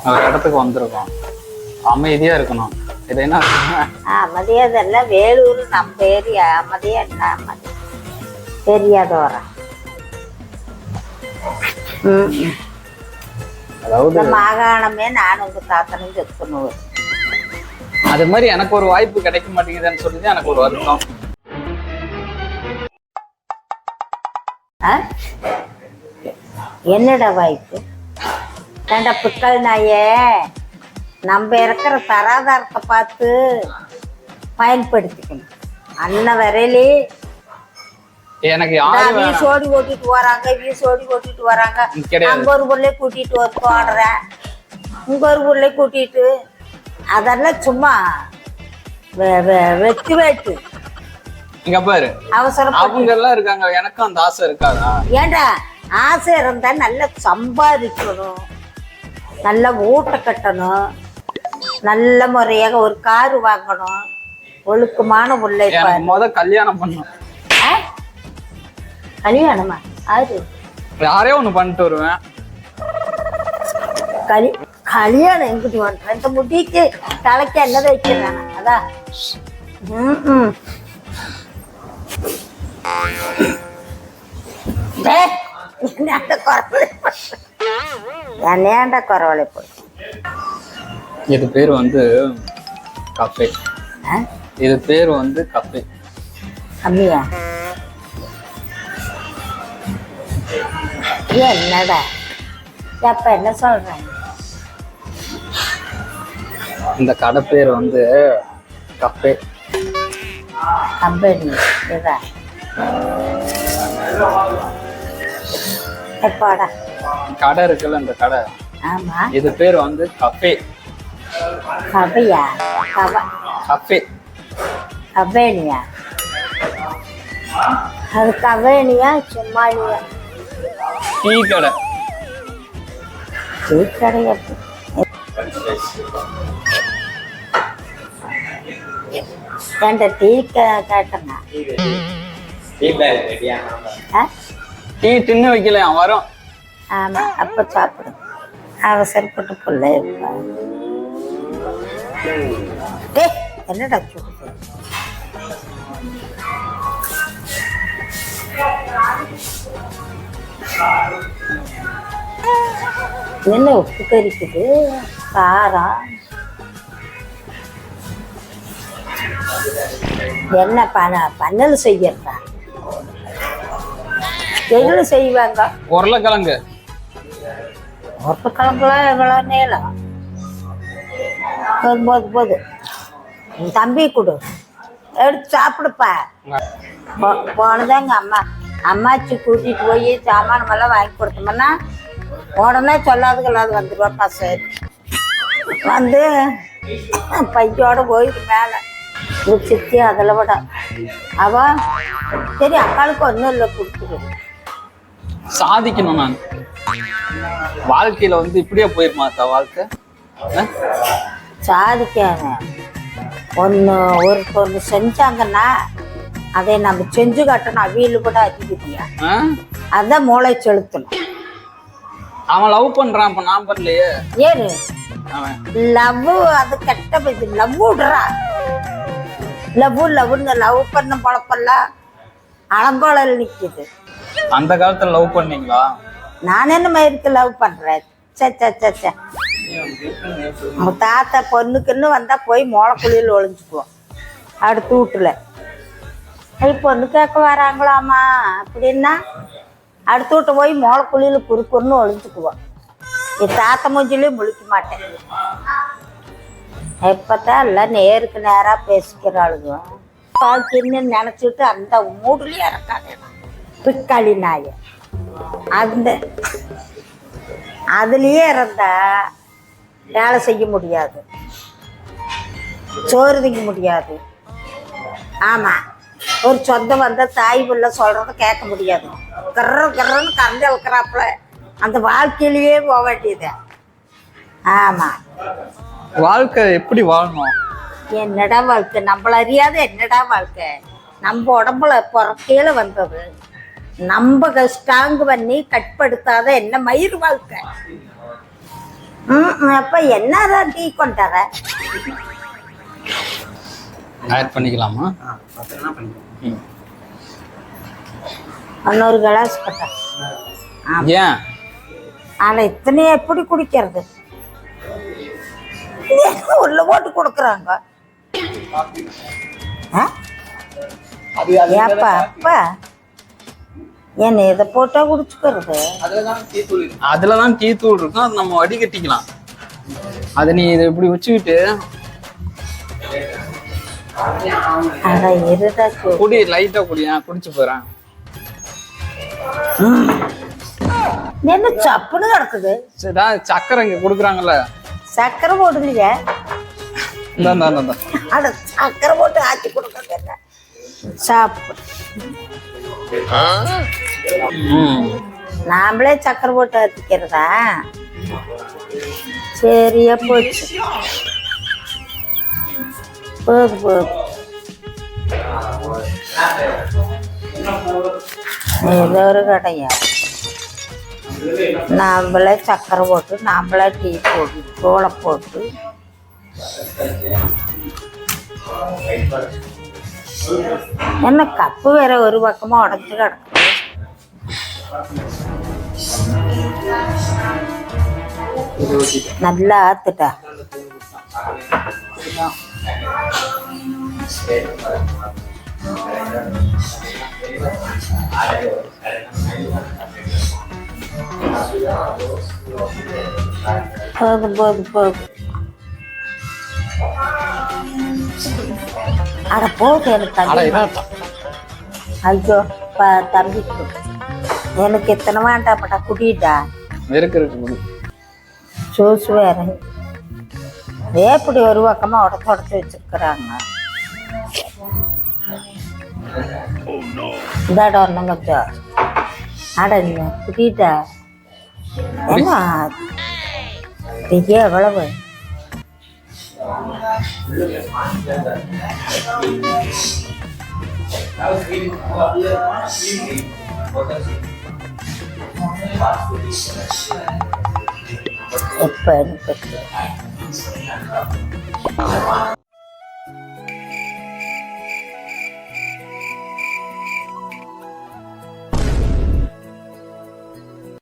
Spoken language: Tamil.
ஒரு இடத்துக்கு வந்திருக்கோம், அமைதியா இருக்கணும். இது என்ன அமைதியா இதெல்லாம் வேலூர் நம்ம ஏரியா. அமைதியா என்ன அமைதி தெரியாத வர. அதாவது மாகாணமே நானும் உங்க தாத்தனும் செத்துக்கணும். அது மாதிரி எனக்கு ஒரு வாய்ப்பு கிடைக்க மாட்டேங்குதுன்னு சொல்லிட்டு எனக்கு ஒரு வருத்தம். என்னடா வாய்ப்பு? ஏண்டா புத்தல் நாயே, நம்ம இருக்கிற தராதாரத்தை பார்த்து பயன்படுத்திக்கணும். அண்ணன் வரையிலே எனக்கு வீசோடி ஓட்டிட்டு வராங்க, வீசோடி ஓட்டிட்டு வராங்க. அங்க ஒரு பொருளை கூட்டிட்டு ஓடுறேன், இங்க ஒரு பொருளை கூட்டிட்டு, அதெல்லாம் சும்மா வெட்டி வெட்டு. இங்க பாரு, அவசரம் அவங்க எல்லாம் இருக்காங்க, எனக்கும் அந்த ஆசை இருக்காதா? ஏண்டா ஆசை இருந்தா நல்லா சம்பாதிக்கணும், நல்ல ஊட்ட கட்டணும், நல்ல முறையாக ஒரு காரு வாங்கணும், ஒழுக்கமான உள்ளே கல்யாணம் பண்ணும். கல்யாணமா? அது யாரே ஒண்ணு பண்ணிட்டு வருவேன். கல்யாணம் எங்கிட்டு பண்றேன்? இந்த முடிக்கு தலைக்கு என்ன வைக்கிறேன்? அதான் என்னேண்ட குறவலை போய். இது பேர் வந்து கஃபே. இது பேர் வந்து கஃபே. அம்மியா என்னடா எப்ப என்ன சொல்றேன்? இந்த கடை பேர் வந்து கஃபே. கம்பெனி இதா எப்பாடா கடை இருக்குல்ல, இந்த கடை. ஆமா, இது பேர் வந்து கஃபே. கபையா? கஃபே கபேனியா? அது கபேனியா சும்மானியா? டீ கடை. டீ கடை என்கிட்ட டீ கேட்டேன்னா டீ தின்னு வைக்கல வரும். ஆமா, அப்ப சாப்பிடும். அவசரப்பட்டு புள்ள என்னடா சொல்லுது? என்ன உப்பு கறிக்குது, காரம் என்ன பண்ணல் செய்யறதா? எதுல செய்வாங்க? உருளைக்கிழங்கு. உருளைக்கிழங்குலாம் எவ்வளோ நேரம்? போது தம்பி கொடு, எடுத்து சாப்பிடுப்பா. போனதான் எங்க அம்மாச்சி கூட்டிட்டு போய் சாமானமெல்லாம் வாங்கி கொடுத்தோம்னா உடனே சொல்லாதுக்கல்லாது வந்துடுவாப்பா. சரி வந்து பையோட போயிட்டு மேலே சித்தி அதில் விட அவ சரி அக்காளுக்கு ஒன்றும் இல்லை கொடுத்துரு. சாதிக்கணும். நான் வாழ்க்கையில வந்து இப்படியே போயிருமாக்கா வாழ்க்கை? சாதிக்கணும். ஒன்று செஞ்சாங்கன்னா அதை நம்ம செஞ்சு காட்டணும். அவியல் கூட அதிகத்தியா அதான் மூளை செலுத்தணும். அவன் லவ் பண்றான், அப்ப நான் பண்ணலையே. ஏறு லவ், அது கெட்ட பேச்சு. லவ் விடுறா, லவ்னு லவ் பண்ண பழப்பெல்லாம் அலங்கோலையில் நிக்குது. அந்த காலத்துல லவ் பண்ணீங்களா? நான் என்ன மயிருக்கு லவ் பண்றேன்? உங்க தாத்தா பொண்ணுக்குன்னு வந்தா போய் மோளக்குழியில் ஒளிஞ்சுக்குவோம். அடுத்த வீட்டுல பொண்ணு கேட்க வராங்களாமா அப்படின்னா அடுத்த வீட்டை போய் மோளக்குழியில் குறுக்குன்னு ஒளிஞ்சுக்குவோம். என் தாத்தா மூஞ்சிலையும் முழிக்க மாட்டேன். எப்பத்தான் எல்லாம் நேருக்கு நேரா பேசிக்கிறாளுங்க. வாழ்க்கைன்னு நினைச்சிட்டு அந்த மூடுலயே இறக்காது பிக்காளி நாய. அந்த அதுலயே இருந்தா வேலை செய்ய முடியாது, சோறு திங்க முடியாது. ஆமா, ஒரு சொந்தம் வந்தா தாய் புள்ள சொல்றத கேட்க முடியாது. கர்றன்னு கறந்து இழுக்கிறாப்புல அந்த வாழ்க்கையிலேயே போக வேண்டியது. ஆமா, வாழ்க்கை எப்படி வாழணும்? என்னடா வாழ்க்கை? நம்மள அறியாத என்னடா வாழ்க்கை? நம்ம உடம்புல பிறக்கையில வந்தது, நம்ம ஸ்ட்ராங் பண்ணி கட்படுத்தாத என்ன மயிர் வாழ்க்கை? அப்ப என்னதான் டீ கொண்டார ஆட் பண்ணிக்கலாமா? ம். இன்னொரு கிளாஸ் போட்டேன். ஏன்? ஆனா இத்தனையும் எப்படி குடிக்கிறது? உள்ள போட்டு கொடுக்குறாங்க. ஏப்பா அப்பா என்ன இதை போட்டா குடிச்சுக்கிறது? அதுலதான் டீ தூள் இருக்கும், அது நம்ம வடிகட்டிக்கலாம். அதை நீ இதை இப்படி வச்சுக்கிட்டு அட இருடா குடி, லைட்டா குடியா, குடிச்சு போறேன். என்ன சப்புன்னு கிடக்குது? சரிடா, சக்கரை இங்க கொடுக்குறாங்கல்ல. சக்கரை போடுங்க. அட சக்கரை போட்டு ஆக்கி கொடுக்க சாப்பிடு. நாமளே சக்கரை போட்டு ஆத்திக்கிறதா? சரியா போச்சு. போது போது ஏதோ ஒரு கடையா நாம்பளே சக்கரை போட்டு நாம்பளே டீ போட்டு தோலை போட்டு என்ன கப்பு வேற ஒரு பக்கமா உடஞ்சு கிடக்கு. நல்லா ஆத்துட்டா. போதும் போதும் போதும். அட போது எனக்கு. ஐயோ தம்பி எனக்கு எத்தனை வேண்டாப்பட்டா குடிடா. ஜூஸ் வேற எப்படி ஒரு பக்கமா உடச்சு வச்சிருக்கிறாங்க. இந்தாடா ஒண்ணுங்க அட குடிடா. என்ன எவ்வளவு? எப்ப